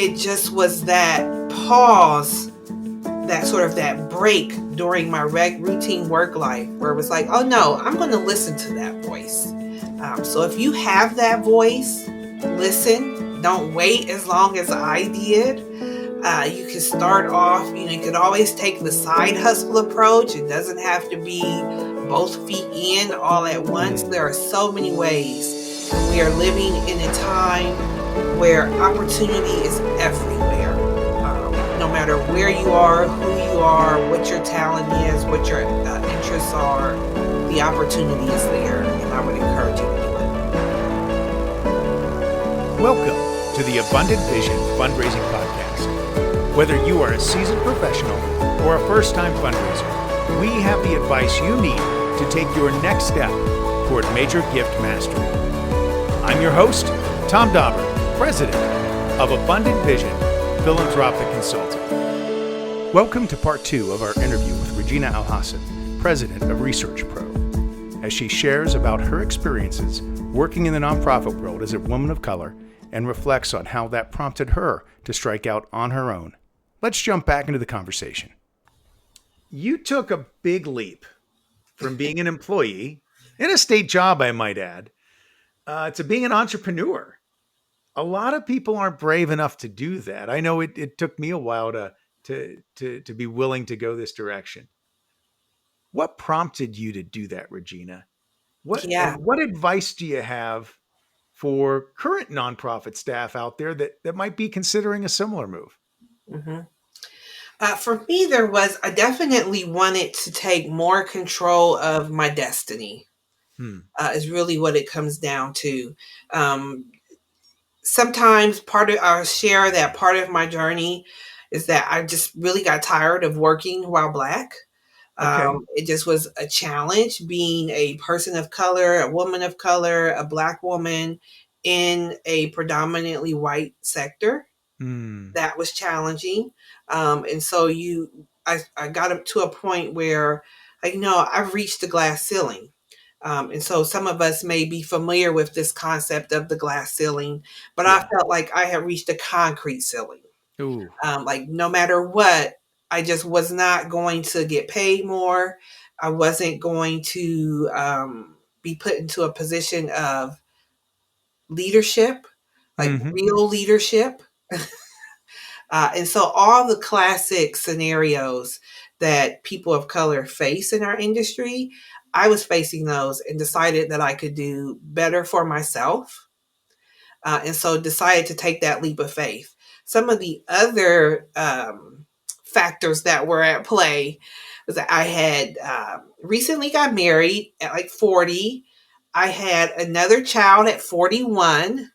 it just was that pause, that sort of that break during my routine work life where it was like, oh no, I'm going to listen to that voice. So if you have that voice, listen. Don't wait as long as I did. You can start off, you could always take the side hustle approach. It doesn't have to be both feet in all at once. There are so many ways. We are living in a time where opportunity is everywhere. No matter where you are, who you are, what your talent is, what your interests are, the opportunity is there, and I would encourage you to do it. Welcome to the Abundant Vision Fundraising Podcast. Whether you are a seasoned professional or a first-time fundraiser, we have the advice you need to take your next step toward major gift mastery. I'm your host, Tom Dauber, President of Abundant Vision Philanthropic Consulting. Welcome to part 2 of our interview with Regina Alhassan, President of ResearchPro, as she shares about her experiences working in the nonprofit world as a woman of color and reflects on how that prompted her to strike out on her own. Let's jump back into the conversation. You took a big leap from being an employee, in a state job, I might add, to being an entrepreneur. A lot of people aren't brave enough to do that. I know it took me a while to be willing to go this direction. What prompted you to do that, Regina? What advice do you have for current nonprofit staff out there that might be considering a similar move? Mm-hmm. For me, I definitely wanted to take more control of my destiny, is really what it comes down to. Sometimes I'll share that part of my journey is that I just really got tired of working while Black. Okay. It just was a challenge being a person of color, a woman of color, a Black woman in a predominantly white sector. That was challenging. And so I got up to a point where, I've reached the glass ceiling. And so some of us may be familiar with this concept of the glass ceiling, but I felt like I had reached a concrete ceiling. Ooh. Like no matter what, I just was not going to get paid more. I wasn't going to be put into a position of leadership, like real leadership. And so all the classic scenarios that people of color face in our industry, I was facing those and decided that I could do better for myself. And so decided to take that leap of faith. Some of the other factors that were at play was that I had recently got married at like 40. I had another child at 41.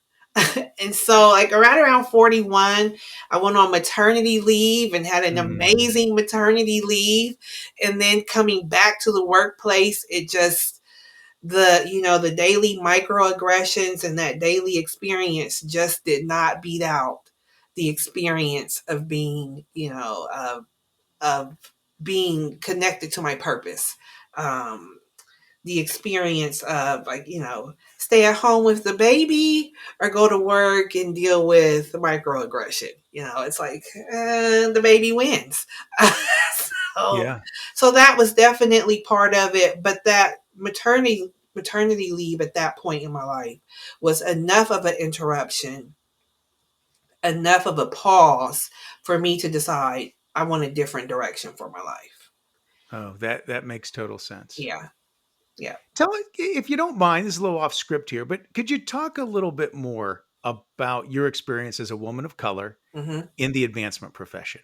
And so like around 41, I went on maternity leave and had an amazing maternity leave. And then coming back to the workplace, it just, the daily microaggressions and that daily experience just did not beat out the experience of being, of being connected to my purpose. The experience of stay at home with the baby or go to work and deal with the microaggression. It's like the baby wins. So that was definitely part of it. But that maternity leave at that point in my life was enough of an interruption, enough of a pause for me to decide I want a different direction for my life. Oh, that makes total sense. Yeah. Tell me, if you don't mind, this is a little off script here, but could you talk a little bit more about your experience as a woman of color in the advancement profession?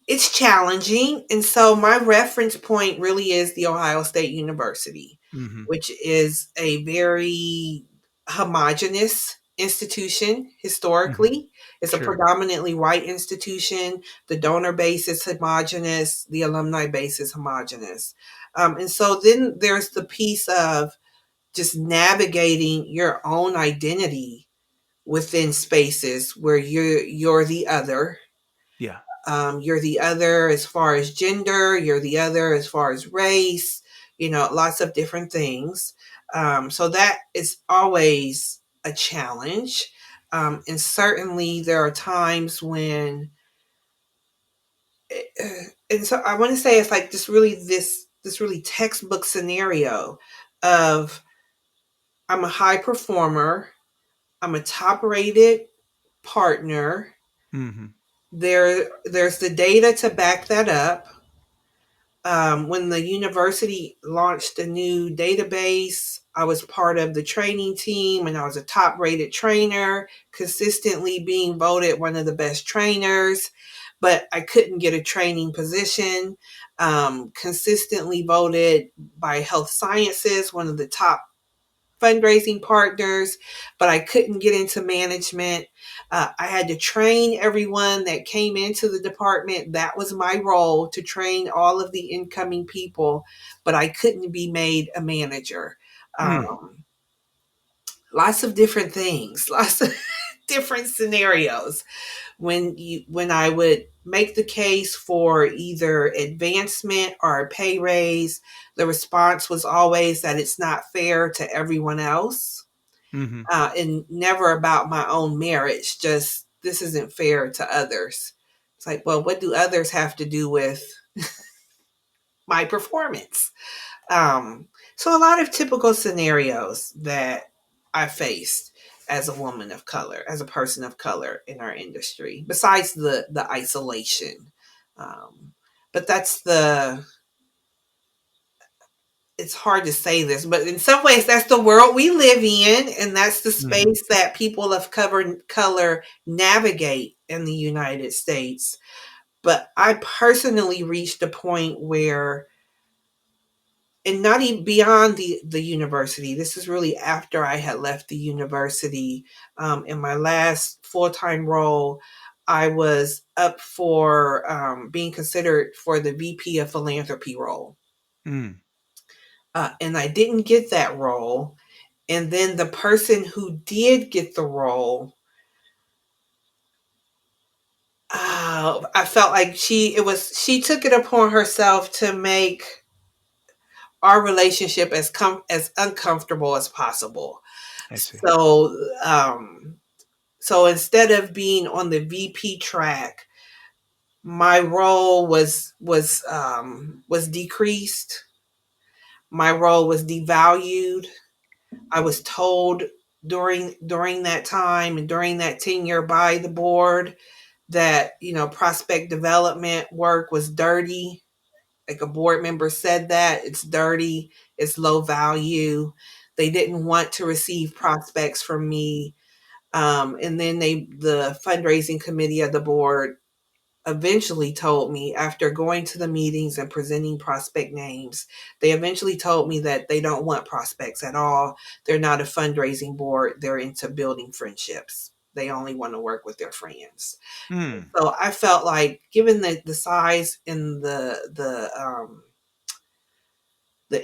It's challenging. And so my reference point really is the Ohio State University, which is a very homogenous institution historically. It's a predominantly white institution. The donor base is homogenous. The alumni base is homogenous. And so then there's the piece of just navigating your own identity within spaces where you're the other. Yeah. You're the other as far as gender. You're the other as far as race. Lots of different things. So that is always a challenge. And certainly there are times when, and so I want to say it's like this really textbook scenario of I'm a high performer, I'm a top rated partner. Mm-hmm. There's the data to back that up. When the university launched a new database, I was part of the training team and I was a top rated trainer, consistently being voted one of the best trainers, but I couldn't get a training position. Consistently voted by Health Sciences, one of the top fundraising partners, but I couldn't get into management. I had to train everyone that came into the department. That was my role, to train all of the incoming people, but I couldn't be made a manager. Mm. Lots of different things, lots of different scenarios. When I would make the case for either advancement or a pay raise, the response was always that it's not fair to everyone else, Mm-hmm. and never about my own merits. Just, this isn't fair to others. It's like, well, what do others have to do with my performance? So a lot of typical scenarios that I faced as a woman of color, as a person of color in our industry, besides the isolation. Um, but it's hard to say this, but in some ways that's the world we live in, and that's the Mm-hmm. space that people of color navigate in the United States. But I personally reached a point where, and not even beyond the university, this is really after I had left the university. In my last full-time role, I was up for being considered for the VP of Philanthropy role. Mm. And I didn't get that role. And then the person who did get the role, I felt like she took it upon herself to make our relationship as uncomfortable as possible. I see. So, so instead of being on the VP track, my role was decreased. My role was devalued. I was told during that time and during that tenure by the board that, prospect development work was dirty. Like, a board member said that it's dirty, it's low value. They didn't want to receive prospects from me. And then the fundraising committee of the board eventually told me, after going to the meetings and presenting prospect names, they eventually told me that they don't want prospects at all. They're not a fundraising board. They're into building friendships. They only want to work with their friends. Mm. So I felt like, given the size and the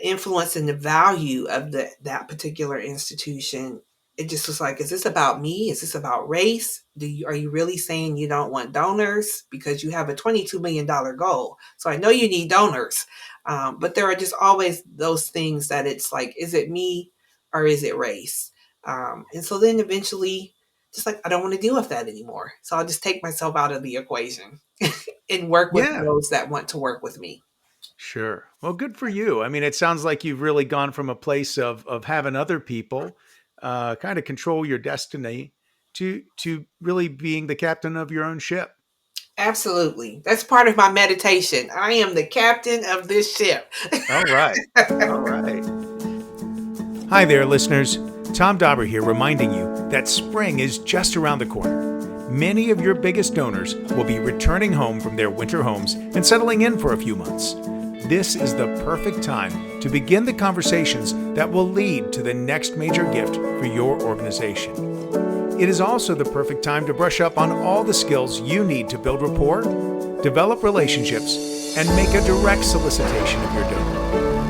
influence and the value of that particular institution, it just was like, is this about me? Is this about race? Are you really saying you don't want donors because you have a $22 million goal? So I know you need donors, but there are just always those things that it's like, is it me or is it race? And so then eventually, just like, I don't want to deal with that anymore. So I'll just take myself out of the equation and work with Yeah. those that want to work with me. Sure. Well, good for you. I mean, it sounds like you've really gone from a place of having other people kind of control your destiny to really being the captain of your own ship. Absolutely. That's part of my meditation. I am the captain of this ship. All right. All right. Hi there, listeners. Tom Dauber here, reminding you that spring is just around the corner. Many of your biggest donors will be returning home from their winter homes and settling in for a few months. This is the perfect time to begin the conversations that will lead to the next major gift for your organization. It is also the perfect time to brush up on all the skills you need to build rapport, develop relationships, and make a direct solicitation of your donor.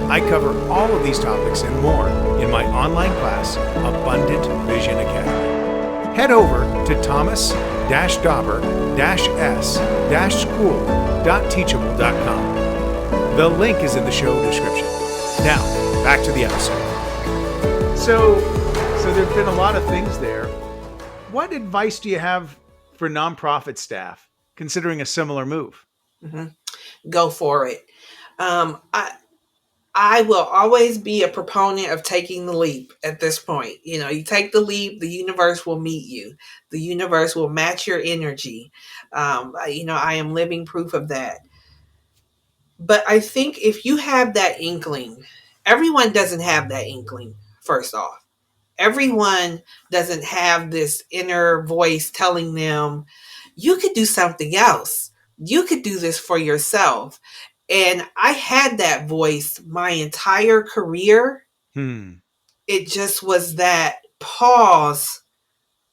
I cover all of these topics and more in my online class, Abundant Vision Academy. Head over to thomas-dauber-s-school.teachable.com. The link is in the show description. Now, back to the episode. So So there've been a lot of things there. What advice do you have for nonprofit staff considering a similar move? Hmm. Go for it. Um, I, I will always be a proponent of taking the leap at this point. You take the leap, the universe will meet you. The universe will match your energy. I am living proof of that. But I think if you have that inkling, everyone doesn't have that inkling, first off. Everyone doesn't have this inner voice telling them, you could do something else. You could do this for yourself. And I had that voice my entire career. Hmm. It just was that pause,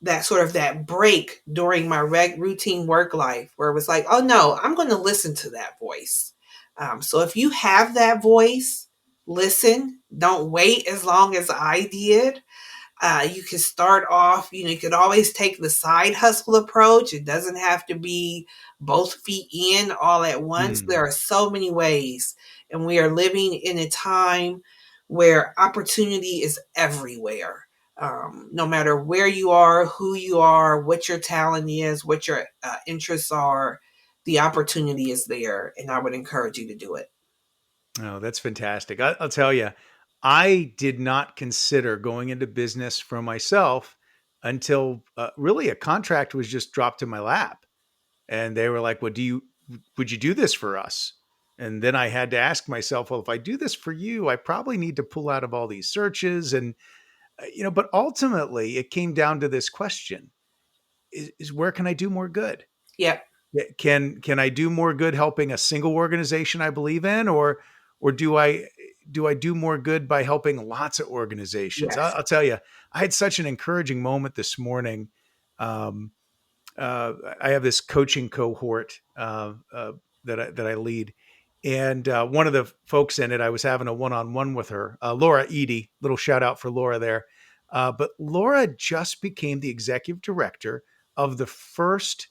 that sort of that break during my routine work life where it was like, oh no, I'm going to listen to that voice. So if you have that voice, listen. Don't wait as long as I did. You can start off, you could always take the side hustle approach. It doesn't have to be both feet in all at once. Hmm. There are so many ways. And we are living in a time where opportunity is everywhere. No matter where you are, who you are, what your talent is, what your interests are, the opportunity is there. And I would encourage you to do it. Oh, that's fantastic. I'll tell you, I did not consider going into business for myself until really a contract was just dropped in my lap. And they were like, would you do this for us? And then I had to ask myself, well, if I do this for you, I probably need to pull out of all these searches. And, but ultimately it came down to this question is where can I do more good? Yep. Can I do more good helping a single organization I believe in, or do I do more good by helping lots of organizations? Yes. I'll tell you, I had such an encouraging moment this morning. Um, I have this coaching cohort that I lead, and one of the folks in it, I was having a one-on-one with her, Laura Eady. Little shout out for Laura there. But Laura just became the executive director of the first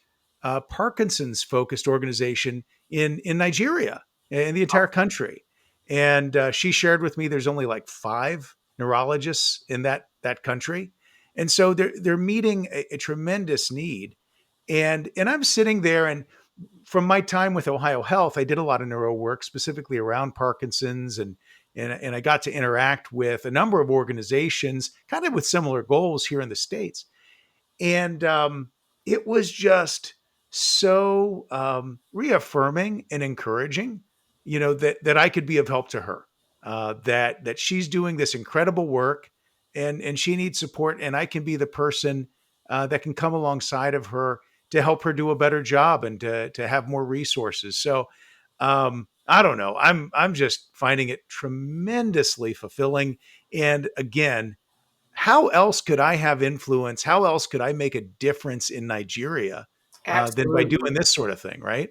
Parkinson's focused organization in Nigeria, in the entire country. And she shared with me there's only like 5 neurologists in that country, and so they're meeting a tremendous need. And I'm sitting there, and from my time with Ohio Health, I did a lot of neuro work specifically around Parkinson's, and I got to interact with a number of organizations kind of with similar goals here in the States. And it was just so reaffirming and encouraging, that I could be of help to her, that she's doing this incredible work, and she needs support, and I can be the person that can come alongside of her to help her do a better job and to have more resources. So I don't know. I'm just finding it tremendously fulfilling. And again, how else could I have influence? How else could I make a difference in Nigeria than by Absolutely. doing this sort of thing, right?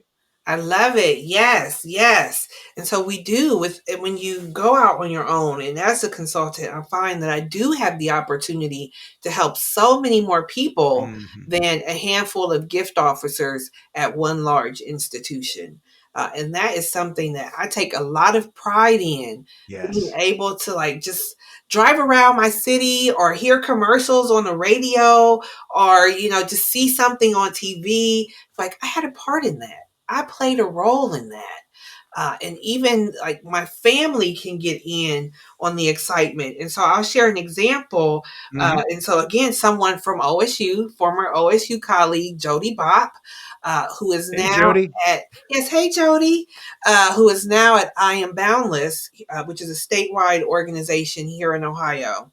I love it. Yes, yes. And so we do with and when you go out on your own, and as a consultant, I find that I do have the opportunity to help so many more people Hmm. than a handful of gift officers at one large institution. And that is something that I take a lot of pride in, being Yes. able to like just drive around my city or hear commercials on the radio or, just see something on TV. It's like I had a part in that. I played a role in that. And even like my family can get in on the excitement. And so I'll share an example. Hmm. And so again, someone from OSU, former OSU colleague, Jody Bopp, who is Hey, now Jody. yes, hey Jody, who is now at I Am Boundless, which is a statewide organization here in Ohio.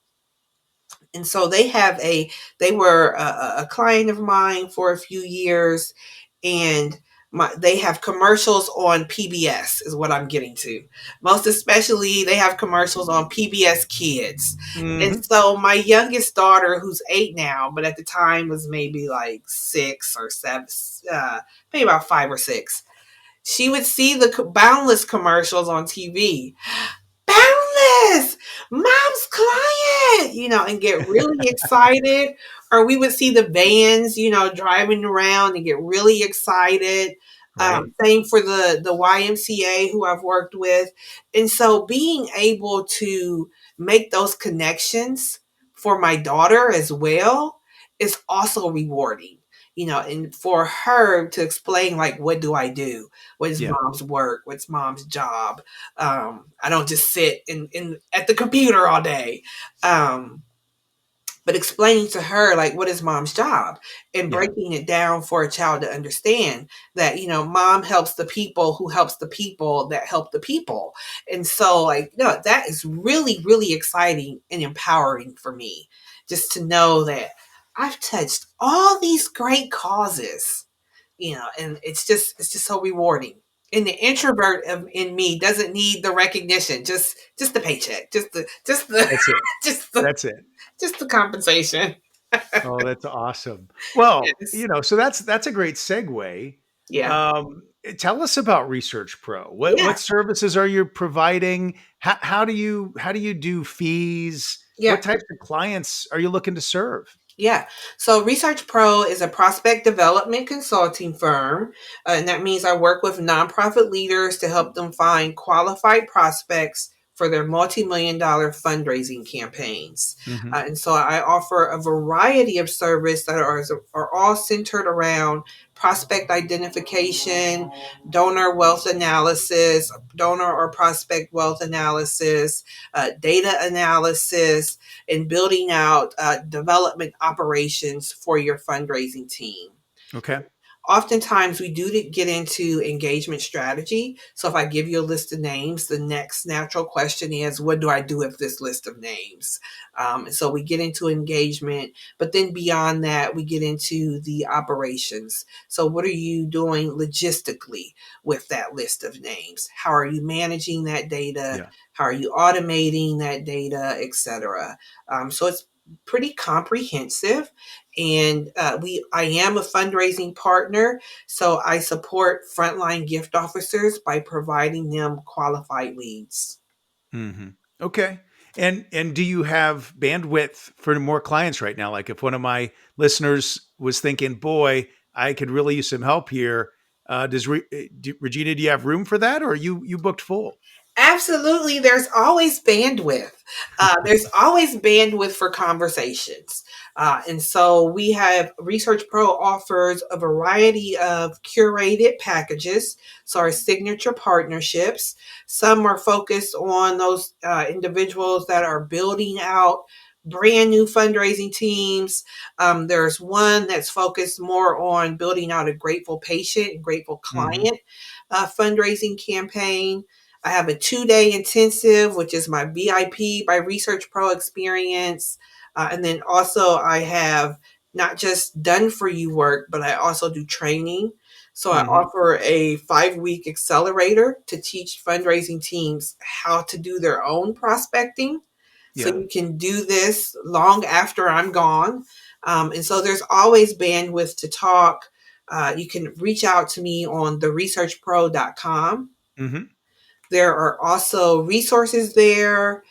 And so they were a client of mine for a few years, and they have commercials on PBS is what I'm getting to. Most especially, they have commercials on PBS Kids. And Hmm. so my youngest daughter, who's 8 now, but at the time was maybe like 6 or 7, maybe about 5 or 6. She would see the Boundless commercials on TV. Boundless, mom's client, and get really excited. Or we would see the vans, driving around and get really excited. Right. Same for the YMCA who I've worked with. And so being able to make those connections for my daughter as well is also rewarding. And for her to explain, like, what do I do? What is Yeah. mom's work? What's mom's job? I don't just sit in at the computer all day. Um, but explaining to her, like, what is mom's job, and Yeah. breaking it down for a child to understand that, mom helps the people who helps the people that help the people. And so, like, that is really, really exciting and empowering for me, just to know that I've touched all these great causes, and it's just so rewarding. And the introvert in me doesn't need the recognition, just the paycheck, just the That's it. just the That's it. just the compensation. Oh, that's awesome. Well, Yes. so that's a great segue. Yeah. Tell us about Research Pro. What Yeah. services are you providing? How do you do fees? Yeah. What types of clients are you looking to serve? Yeah. So Research Pro is a prospect development consulting firm. And that means I work with nonprofit leaders to help them find qualified prospects for their multi-million dollar fundraising campaigns. Hmm. And so I offer a variety of service that are all centered around prospect identification, donor wealth analysis, donor or prospect wealth analysis, data analysis, and building out development operations for your fundraising team. Okay. Oftentimes we do get into engagement strategy. So if I give you a list of names, the next natural question is, what do I do with this list of names? And so we get into engagement, but then beyond that, we get into the operations. So what are you doing logistically with that list of names? How are you managing that data? Yeah. How are you automating that data, etc.? So it's pretty comprehensive. And I am a fundraising partner, so I support frontline gift officers by providing them qualified leads. Hmm. Okay. And do you have bandwidth for more clients right now? Like if one of my listeners was thinking, "Boy, I could really use some help here," Regina, do you have room for that, or are you booked full? Absolutely. There's always bandwidth. There's always bandwidth for conversations. And so we have Research Pro offers a variety of curated packages. So our signature partnerships, some are focused on those individuals that are building out brand new fundraising teams. There's one that's focused more on building out a grateful patient, grateful Hmm. client fundraising campaign. I have a 2-day intensive, which is my VIP by Research Pro experience. And then also, I have not just done for you work, but I also do training. So I Hmm. offer a 5-week accelerator to teach fundraising teams how to do their own prospecting. So Yeah. you can do this long after I'm gone. And so there's always bandwidth to talk. You can reach out to me on theresearchpro.com. Hmm. There are also resources there.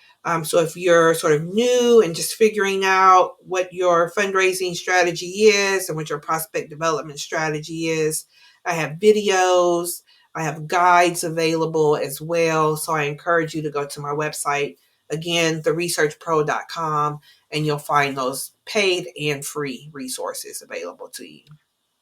So if you're sort of new and just figuring out what your fundraising strategy is and what your prospect development strategy is, I have videos, I have guides available as well. So I encourage you to go to my website, again, theresearchpro.com, and you'll find those paid and free resources available to you.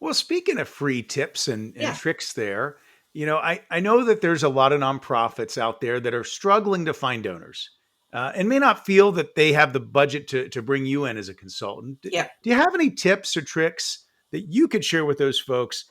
Well, speaking of free tips and Yeah, tricks there, I know that there's a lot of nonprofits out there that are struggling to find donors and may not feel that they have the budget to bring you in as a consultant. Do yeah. you have any tips or tricks that you could share with those folks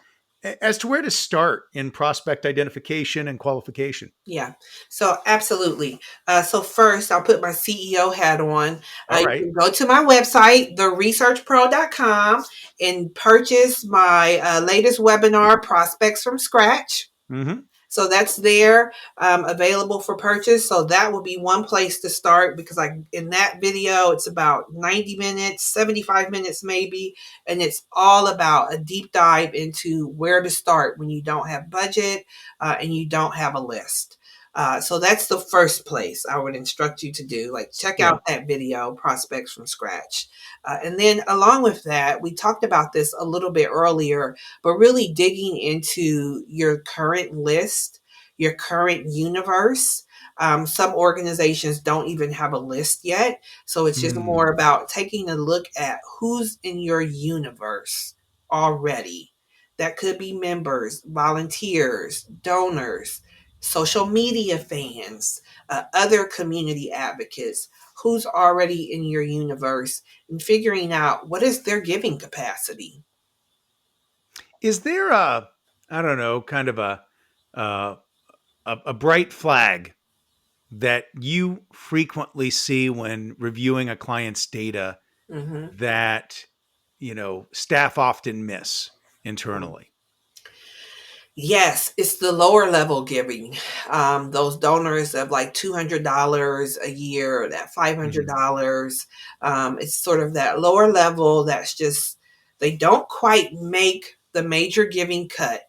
as to where to start in prospect identification and qualification? Yeah, so absolutely. So first, I'll put my CEO hat on. All You right. can go to my website, theresearchpro.com, and purchase my latest webinar, Prospects from Scratch. Mm-hmm. So that's there, available for purchase. So that will be one place to start, because like in that video, it's about 90 minutes, 75 minutes maybe, and it's all about a deep dive into where to start when you don't have budget and you don't have a list. So that's the first place I would instruct you to do. Like, check Yeah. out that video, Prospects from Scratch. And then along with that, we talked about this a little bit earlier, but really digging into your current list. your current universe. Some organizations don't even have a list yet. So it's just Hmm. more about taking a look at who's in your universe already. That could be members, volunteers, donors, social media fans, other community advocates, who's already in your universe, and figuring out what is their giving capacity. Is there I don't know, kind of uh, a bright flag that you frequently see when reviewing a client's data Hmm. that staff often miss internally? Yes, it's the lower level giving. Those donors of like $200 a year, or that Hmm. $500. It's sort of that lower level that's just, they don't quite make the major giving cut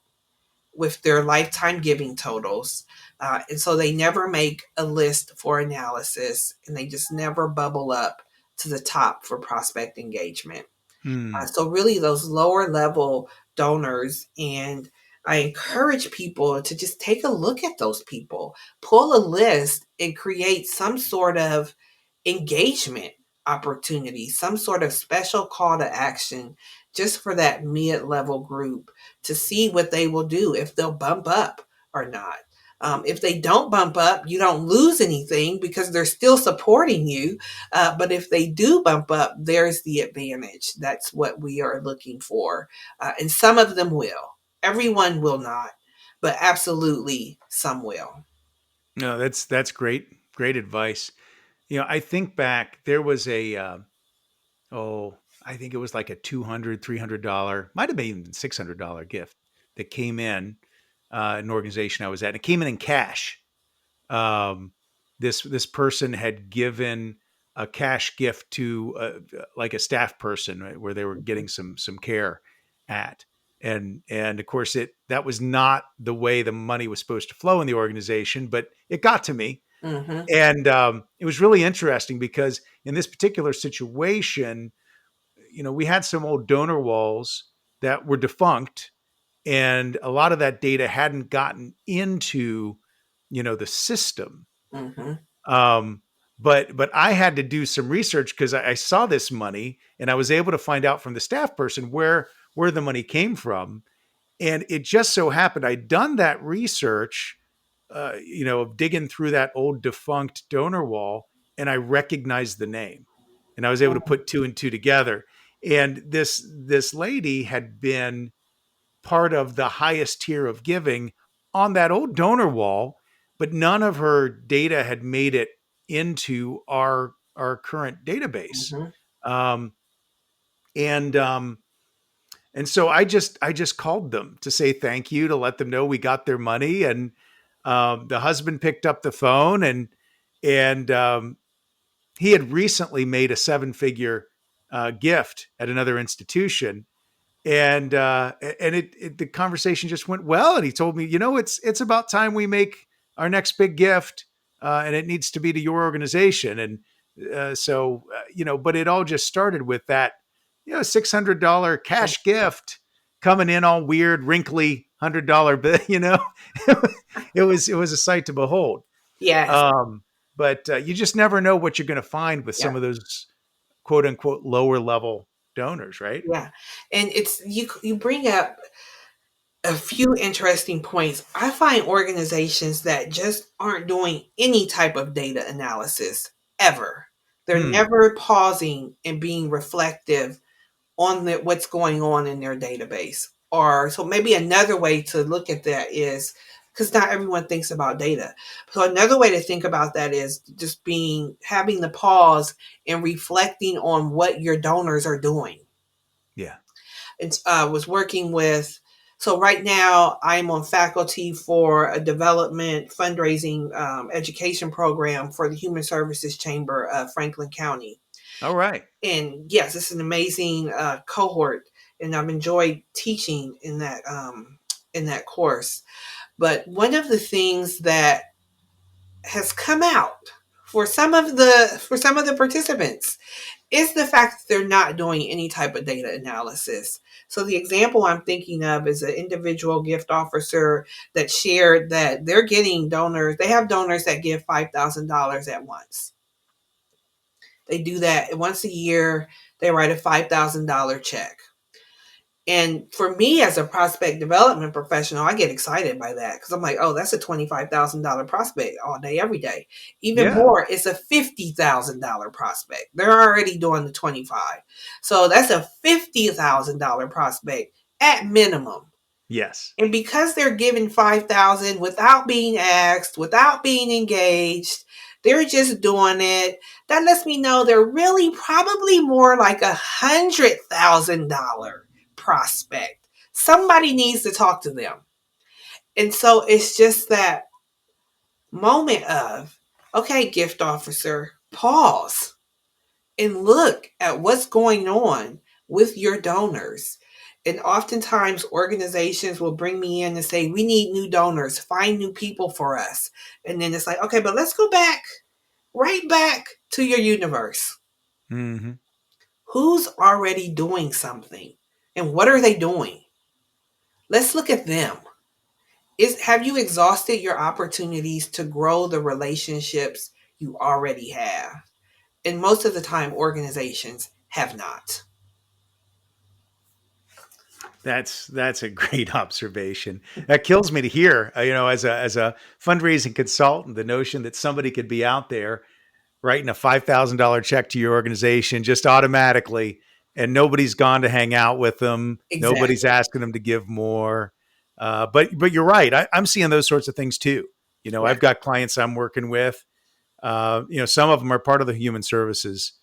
with their lifetime giving totals. And so they never make a list for analysis, and they just never bubble up to the top for prospect engagement. Hmm. So really those lower level donors, and I encourage people to just take a look at those people, pull a list and create some sort of engagement opportunity, some sort of special call to action just for that mid-level group to see what they will do, if they'll bump up or not. If they don't bump up, you don't lose anything because they're still supporting you. But if they do bump up, there's the advantage. That's what we are looking for. And some of them will. Everyone will not, but absolutely some will. No, that's great advice. I think back, there was a oh, I think it was like a $200, $300, might have been even $600 gift that came in an organization I was at. And it came in cash. Um, this person had given a cash gift to like a staff person, right, where they were getting some care at, and of course that was not the way the money was supposed to flow in the organization, but it got to me. Mm-hmm. And it was really interesting because in this particular situation, we had some old donor walls that were defunct, and a lot of that data hadn't gotten into the system. Mm-hmm. um, but I had to do some research because I saw this money, and I was able to find out from the staff person where the money came from. And it just so happened I'd done that research, of digging through that old defunct donor wall, and I recognized the name, and I was able to put two and two together. And this lady had been part of the highest tier of giving on that old donor wall, but none of her data had made it into our current database. Mm-hmm. Um, and and so I just called them to say thank you, to let them know we got their money. And the husband picked up the phone, and he had recently made a seven-figure gift at another institution. And the conversation just went well, and he told me, it's about time we make our next big gift, and it needs to be to your organization. And but it all just started with that $600 cash gift coming in all weird, wrinkly $100 bill. It was a sight to behold. Yes. um but you just never know what you're going to find with Yeah. some of those quote unquote lower level donors, right? Yeah. And it's, you bring up a few interesting points. I find organizations that just aren't doing any type of data analysis ever. They're Hmm. never pausing and being reflective on what's going on in their database. Or so maybe another way to look at that is, because not everyone thinks about data. So another way to think about that is just having the pause and reflecting on what your donors are doing. Yeah. And was working with, so right now I'm on faculty for a development fundraising education program for the Human Services Chamber of Franklin County. All right. And yes, it's an amazing cohort, and I've enjoyed teaching in that course. But one of the things that has come out for some of the participants is the fact that they're not doing any type of data analysis. So the example I'm thinking of is an individual gift officer that shared that they're getting donors. They have donors that give $5,000 at once. They do that once a year. They write a $5,000 check. And for me as a prospect development professional, I get excited by that because I'm like, oh, that's a $25,000 prospect all day, every day. Even Yeah. more, it's a $50,000 prospect. They're already doing the 25. So that's a $50,000 prospect at minimum. Yes. And because they're giving 5,000 without being asked, without being engaged, they're just doing it. That lets me know they're really probably more like $100,000 prospect. Somebody needs to talk to them. And so it's just that moment of, okay, gift officer, pause and look at what's going on with your donors. And oftentimes organizations will bring me in and say, we need new donors, find new people for us. And then it's like, okay, but let's go back, right back to your universe. Mm-hmm. Who's already doing something? And what are they doing? Let's look at them. Have you exhausted your opportunities to grow the relationships you already have? And most of the time, organizations have not. That's a great observation. That kills me to hear. As a fundraising consultant, the notion that somebody could be out there writing a $5,000 check to your organization just automatically, and nobody's gone to hang out with them. Nobody's Exactly. asking them to give more. But you're right. I'm seeing those sorts of things too. I've Correct. got clients I'm working with. Some of them are part of the human services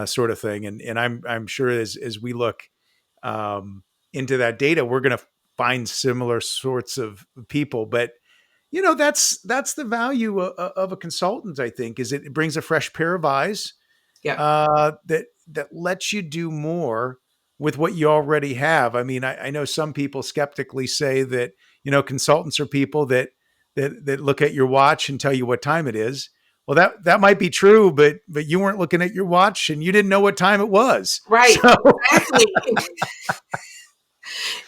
sort of thing, and I'm sure as we look into that data, we're going to find similar sorts of people. But that's the value of a consultant. I think is it brings a fresh pair of eyes Yeah. that lets you do more with what you already have. I mean, I know some people skeptically say that consultants are people that look at your watch and tell you what time it is. Well, that might be true, but you weren't looking at your watch and you didn't know what time it was. Right. So Exactly.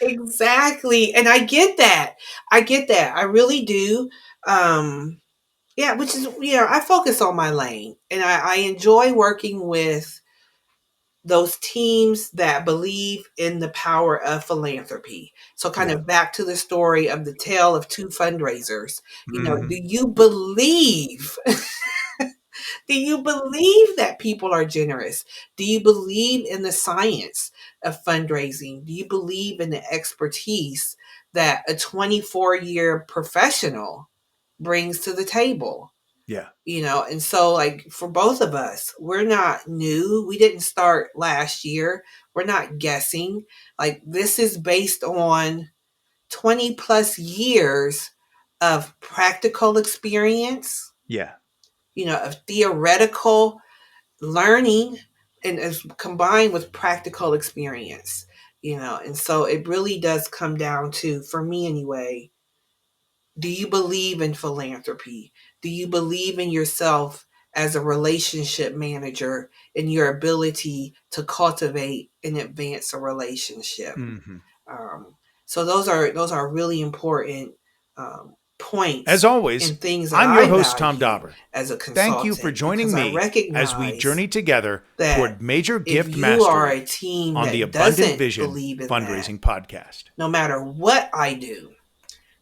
Exactly. And I get that. I get that. I really do. Yeah, which is, I focus on my lane and I enjoy working with those teams that believe in the power of philanthropy. So kind yeah. of back to the story of the tale of two fundraisers. Do Hmm. you believe do you believe that people are generous? Do you believe in the science of fundraising? Do you believe in the expertise that a 24-year professional brings to the table? Yeah. And so like for both of us, we're not new. We didn't start last year. We're not guessing. Like this is based on 20 plus years of practical experience, Yeah. of theoretical learning and is combined with practical experience, and so it really does come down to, for me anyway, do you believe in philanthropy? Do you believe in yourself as a relationship manager and your ability to cultivate and advance a relationship? Hmm. So those are really important As points always, and things that I'm your I host, Tom value Dauber. as a Thank you for consultant joining because I me as we recognize journey together that toward major if gift you are a mastery team on the that Abundant doesn't Vision believe in that, Fundraising Podcast. no matter what I do,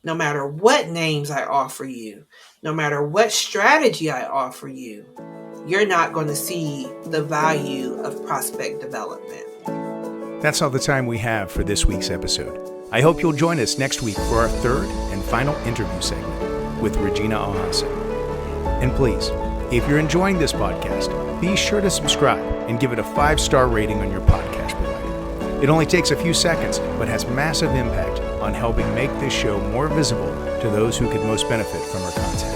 no matter what names I offer you, no matter what strategy I offer you, you're not going to see the value of prospect development. That's all the time we have for this week's episode. I hope you'll join us next week for our third and final interview segment with Regina Alhassan. And please, if you're enjoying this podcast, be sure to subscribe and give it a 5-star rating on your podcast provider. It only takes a few seconds, but has massive impact on helping make this show more visible to those who could most benefit from our content.